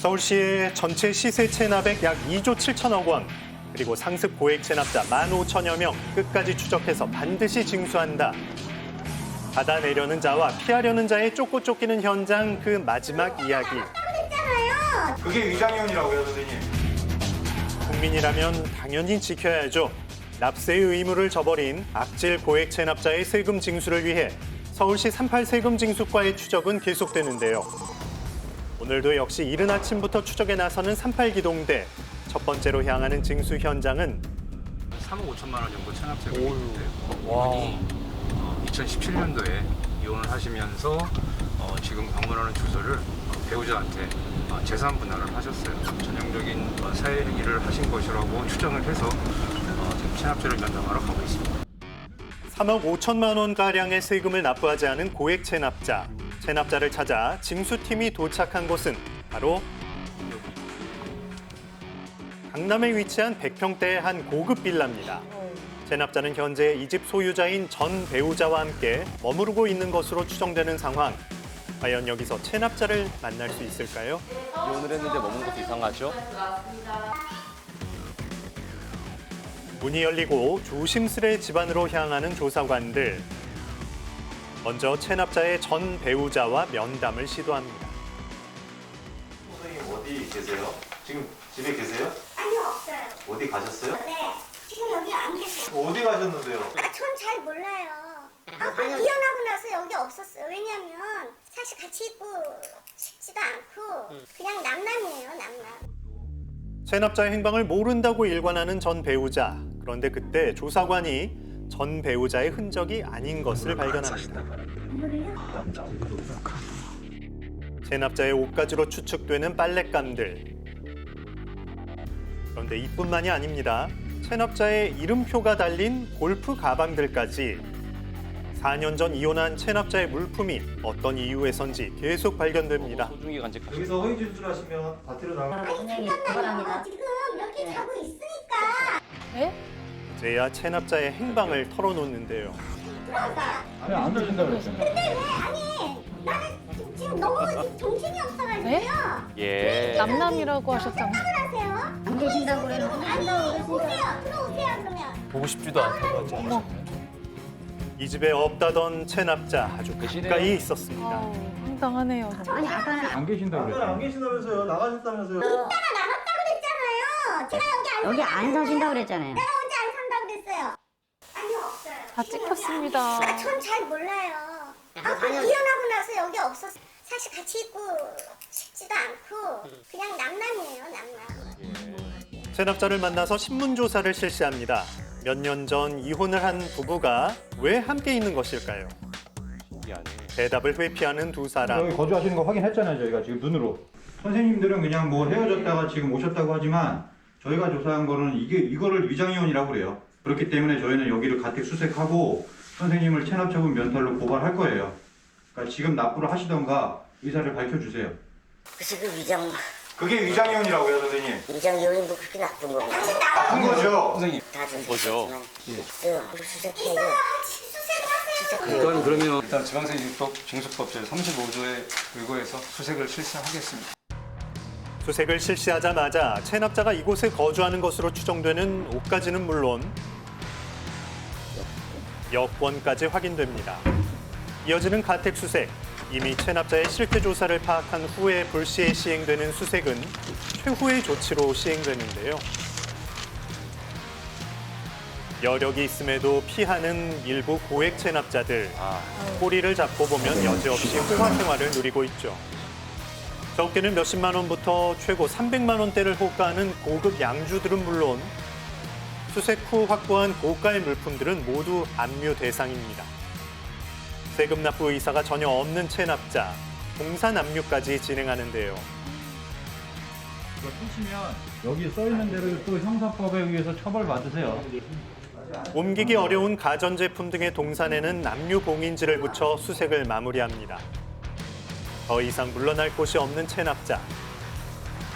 서울시의 전체 시세 체납액 약 2조 7천억 원, 그리고 상습 고액 체납자 15,000여 명 끝까지 추적해서 반드시 징수한다. 받아내려는 자와 피하려는 자의 쫓고 쫓기는 현장 그 마지막 이야기. 그게 위장이온이라고요, 선생님. 국민이라면 당연히 지켜야죠. 납세의 의무를 저버린 악질 고액 체납자의 세금 징수를 위해 서울시 38 세금 징수과의 추적은 계속되는데요. 오늘도 역시 이른 아침부터 추적에 나서는 38 기동대. 첫 번째로 향하는 징수 현장은 3억 5천만 원 정도 체납세가 있는데 이분이 2017년도에 이혼을 하시면서 지금 방문하는 주소를 배우자한테 재산 분할을 하셨어요. 전형적인 사회 일을 하신 것이라고 추정을 해서 지금 체납세를 면담하러 가고 있습니다. 3억 5천만 원가량의 세금을 납부하지 않은 고액 체납자. 체납자를 찾아 징수팀이 도착한 곳은 바로 강남에 위치한 100평대의 한 고급 빌라입니다. 체납자는 현재 이 집 소유자인 전 배우자와 함께 머무르고 있는 것으로 추정되는 상황. 과연 여기서 체납자를 만날 수 있을까요? 이혼을 했는데 머무는 것도 이상하죠? 문이 열리고 조심스레 집안으로 향하는 조사관들. 먼저 체납자의 전 배우자와 면담을 시도합니다. 선생님 어디 계세요? 지금 집에 계세요? 아니요, 없어요. 어디 가셨어요? 네, 지금 여기 안 계세요. 어디 가셨는데요? 전 잘 몰라요. 이혼하고 나서 여기 없었어요. 왜냐면 사실 같이 있고 싶지도 않고 그냥 남남이에요, 남남. 체납자의 행방을 모른다고 일관하는 전 배우자. 그런데 그때 조사관이 전 배우자의 흔적이 아닌 것을 발견합니다. 체납자의 옷가지로 추측되는 빨랫감들. 그런데 이뿐만이 아닙니다. 체납자의 이름표가 달린 골프 가방들까지 4년 전 이혼한 체납자의 물품이 어떤 이유에선지 계속 발견됩니다. 소중히 간직하시고 여기서 허위 진술하시면 바티로 나갈 아니, 잠깐만요. 지금 여기 자고 있으니까. 이제야 체납자의 행방을 털어놓는데요. 들어가. 아니 안 되신다 그랬어요. 근데 왜? 아니, 나는 지금 너무 정신이 없어가지고요. 예. 남남이라고 하셨잖아요. 생각을 하세요. 안 계신다고 그래요. 안 오세요. 들어오세요, 그러면. 보고 싶지도 않다고 이 집에 없다던 체납자 아주 가까이 있었습니다. 황당하네요. 아니, 아까는 안 계신다 그랬어요. 안 계시다면서요? 나가셨다면서요? 이따가 나갔다고 그랬잖아요. 제가 여기 안 사신다고 그랬잖아요. 내가 언제 안 산다고 그랬어요. 아니요, 없어요. 다 찍혔습니다. 전 잘 몰라요. 이혼하고 나서 여기 없었어요. 사실 같이 있고 싶지도 않고 그냥 남남이에요, 남남. 체납자를 만나서 신문조사를 실시합니다. 몇 년 전 이혼을 한 부부가 왜 함께 있는 것일까요? 신기하네. 대답을 회피하는 두 사람. 여기 거주하시는 거 확인했잖아요, 저희가 지금 눈으로. 선생님들은 그냥 뭐 헤어졌다가 지금 오셨다고 하지만 저희가 조사한 거는 이거를 위장이혼이라고 그래요. 그렇기 때문에 저희는 여기를 가택 수색하고 선생님을 체납처분 면탈로 고발할 거예요. 그러니까 지금 납부를 하시던가 의사를 밝혀주세요. 지금 위장 그게 위장이온이라고요, 선생님. 이혼이 뭐 그렇게 나쁜 건가? 나쁜 거죠? 선생님 다좀 보죠. 수색해야 일단 그러면 일단 지방세율법 징수법 제35조에 의거해서 수색을 실시하겠습니다. 수색을 실시하자마자 체납자가 이곳에 거주하는 것으로 추정되는 옷가지는 물론 여권까지 확인됩니다. 이어지는 가택 수색. 이미 체납자의 실태 조사를 파악한 후에 불시에 시행되는 수색은 최후의 조치로 시행되는데요. 여력이 있음에도 피하는 일부 고액 체납자들. 꼬리를 잡고 보면 여지없이 호화 생활을 누리고 있죠. 적게는 몇십만 원부터 최고 300만 원대를 호가하는 고급 양주들은 물론 수색 후 확보한 고가의 물품들은 모두 압류 대상입니다. 세금 납부 의사가 전혀 없는 체납자, 동산 압류까지 진행하는데요. 이거 쓰시면 여기 써 있는 대로 또 형사법에 의해서 처벌받으세요. 옮기기 어려운 가전제품 등의 동산에는 압류 봉인지를 붙여 수색을 마무리합니다. 더 이상 물러날 곳이 없는 체납자.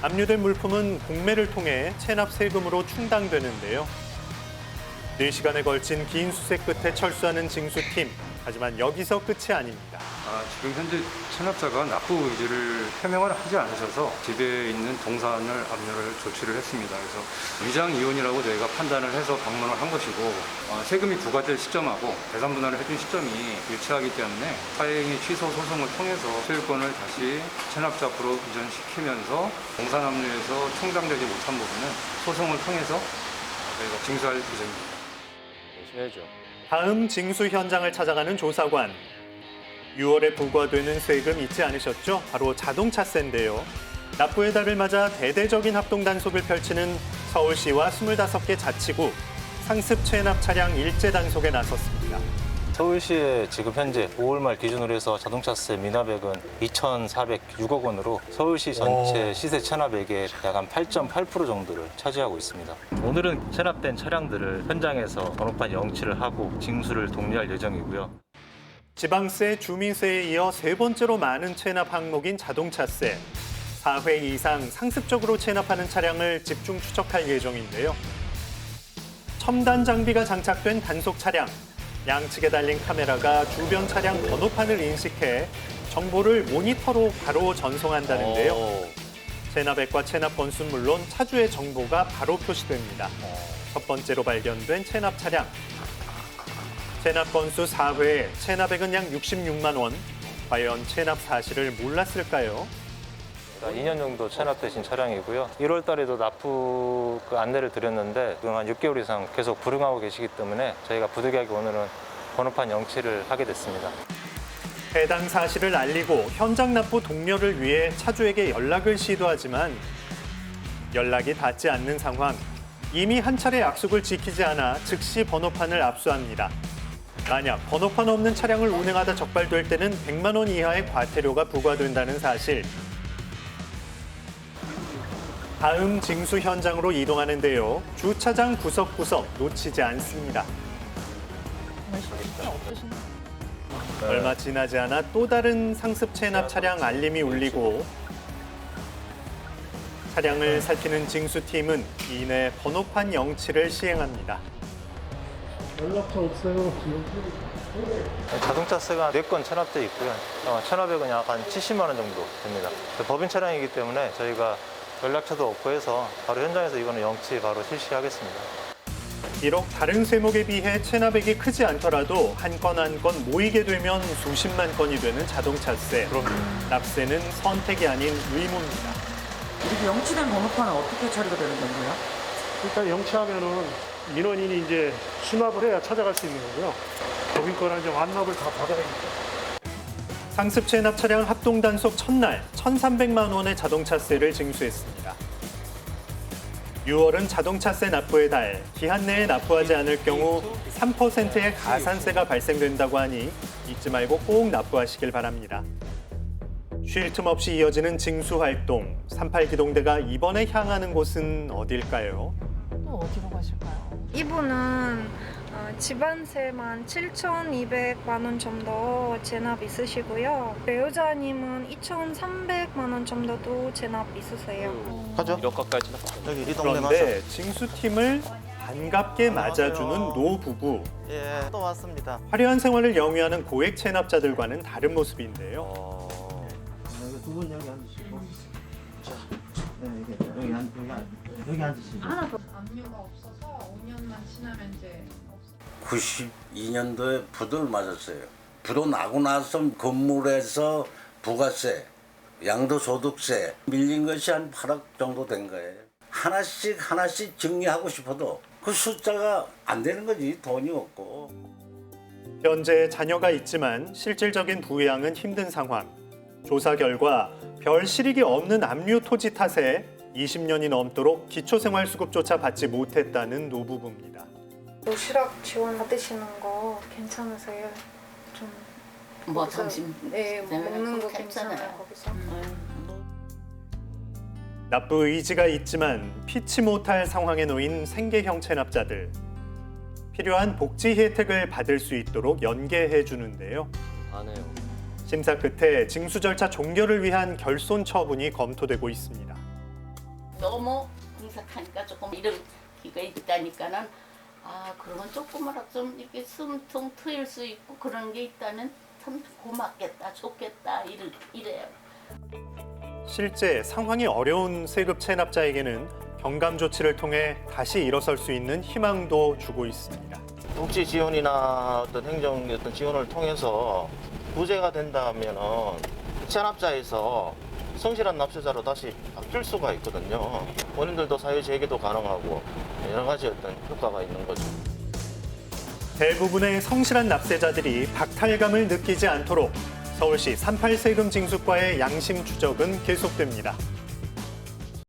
압류된 물품은 공매를 통해 체납 세금으로 충당되는데요. 4시간에 걸친 긴 수색 끝에 철수하는 징수팀. 하지만 여기서 끝이 아닙니다. 지금 현재 체납자가 납부 의지를 표명을 하지 않으셔서 집에 있는 동산을 압류를 조치를 했습니다. 그래서 위장 이혼이라고 저희가 판단을 해서 방문을 한 것이고 세금이 부과될 시점하고 배상 분할을 해준 시점이 일치하기 때문에 사행위 취소 소송을 통해서 소유권을 다시 체납자 앞으로 이전시키면서 동산 압류에서 충당되지 못한 부분은 소송을 통해서 저희가 징수할 예정입니다. 열심히 해야죠. 다음 징수 현장을 찾아가는 조사관. 6월에 부과되는 세금 잊지 않으셨죠? 바로 자동차세인데요. 납부의 달을 맞아 대대적인 합동 단속을 펼치는 서울시와 25개 자치구 상습 체납 차량 일제 단속에 나섰습니다. 서울시에 지금 현재 5월 말 기준으로 해서 자동차세 미납액은 2,406억 원으로 서울시 전체 시세 체납액의 약 한 8.8% 정도를 차지하고 있습니다. 오늘은 체납된 차량들을 현장에서 번호판 영치를 하고 징수를 독려할 예정이고요. 지방세, 주민세에 이어 세 번째로 많은 체납 항목인 자동차세. 4회 이상 상습적으로 체납하는 차량을 집중 추적할 예정인데요. 첨단 장비가 장착된 단속 차량. 양측에 달린 카메라가 주변 차량 번호판을 인식해 정보를 모니터로 바로 전송한다는데요. 체납액과 체납 건수는 물론 차주의 정보가 바로 표시됩니다. 첫 번째로 발견된 체납 차량. 체납 건수 4회, 체납액은 약 66만 원. 과연 체납 사실을 몰랐을까요? 2년 정도 체납되신 차량이고요. 1월 달에도 납부 안내를 드렸는데 지금 한 6개월 이상 계속 불응하고 계시기 때문에 저희가 부득이하게 오늘은 번호판 영치를 하게 됐습니다. 해당 사실을 알리고 현장 납부 독려를 위해 차주에게 연락을 시도하지만 연락이 닿지 않는 상황. 이미 한 차례 약속을 지키지 않아 즉시 번호판을 압수합니다. 만약 번호판 없는 차량을 운행하다 적발될 때는 100만 원 이하의 과태료가 부과된다는 사실. 다음 징수 현장으로 이동하는데요. 주차장 구석구석 놓치지 않습니다. 얼마 지나지 않아 또 다른 상습 체납 차량 알림이 울리고 차량을 살피는 징수팀은 이내 번호판 영치를 시행합니다. 자동차세가 4건 체납돼 있고요. 체납액은 약 한 70만 원 정도 됩니다. 법인 차량이기 때문에 저희가 연락처도 없고 해서 바로 현장에서 이거는 영치 바로 실시하겠습니다. 비록 다른 세목에 비해 체납액이 크지 않더라도 한 건 한 건 모이게 되면 수십만 건이 되는 자동차세. 납세는 선택이 아닌 의무입니다. 이렇게 영치된 번호판은 어떻게 처리가 되는 건가요? 일단 영치하면은 민원인이 이제 수납을 해야 찾아갈 수 있는 거고요. 법인 거랑 이제 완납을 다 받아야겠죠. 상습 체납 차량 합동 단속 첫날 1,300만 원의 자동차세를 징수했습니다. 6월은 자동차세 납부의 달, 기한 내에 납부하지 않을 경우 3%의 가산세가 발생된다고 하니 잊지 말고 꼭 납부하시길 바랍니다. 쉴 틈 없이 이어지는 징수 활동, 38기동대가 이번에 향하는 곳은 어딜까요? 또 어디로 가실까요? 이분은 집안세만 7,200만 원 정도 체납 있으시고요. 배우자님은 2,300만 원 정도도 체납 있으세요. 가죠. 1억 가까이 여기 그런데 징수팀을 반갑게 맞아주는 노부부. 예, 또 왔습니다. 화려한 생활을 영위하는 고액 체납자들과는 다른 모습인데요. 두 분 여기 앉으시고. 자, 여기 앉으시죠. 압류가 없어서 5년만 지나면 이제 92년도에 부도를 맞았어요. 부도 나고 나서 건물에서 부가세, 양도소득세 밀린 것이 한 8억 정도 된 거예요. 하나씩 정리하고 싶어도 그 숫자가 안 되는 거지, 돈이 없고. 현재 자녀가 있지만 실질적인 부양은 힘든 상황. 조사 결과 별 실익이 없는 압류 토지 탓에 20년이 넘도록 기초생활수급조차 받지 못했다는 노부부입니다. 도시락 지원 받으시는 거 괜찮으세요? 좀 뭐 거기서- 당신 네, 먹는 거 괜찮아요. 괜찮아요 거기서? 납부 의지가 있지만 피치 못할 상황에 놓인 생계형 체납자들. 필요한 복지 혜택을 받을 수 있도록 연계해 주는데요. 안 해요. 심사 끝에 징수 절차 종결을 위한 결손 처분이 검토되고 있습니다. 너무 공삭하니까 조금 이런 기가 있다니까는 그러면 조금이라도 좀 이렇게 숨통 트일 수 있고 그런 게 있다면 참 고맙겠다, 좋겠다 이래요. 실제 상황이 어려운 세급 체납자에게는 경감 조치를 통해 다시 일어설 수 있는 희망도 주고 있습니다. 복지 지원이나 어떤 행정 어떤 지원을 통해서 구제가 된다면은 체납자에서 성실한 납세자로 다시 바뀔 수가 있거든요. 본인들도 사회 재개도 가능하고 여러 가지 어떤 효과가 있는 거죠. 대부분의 성실한 납세자들이 박탈감을 느끼지 않도록 서울시 38세금 징수과의 양심 추적은 계속됩니다.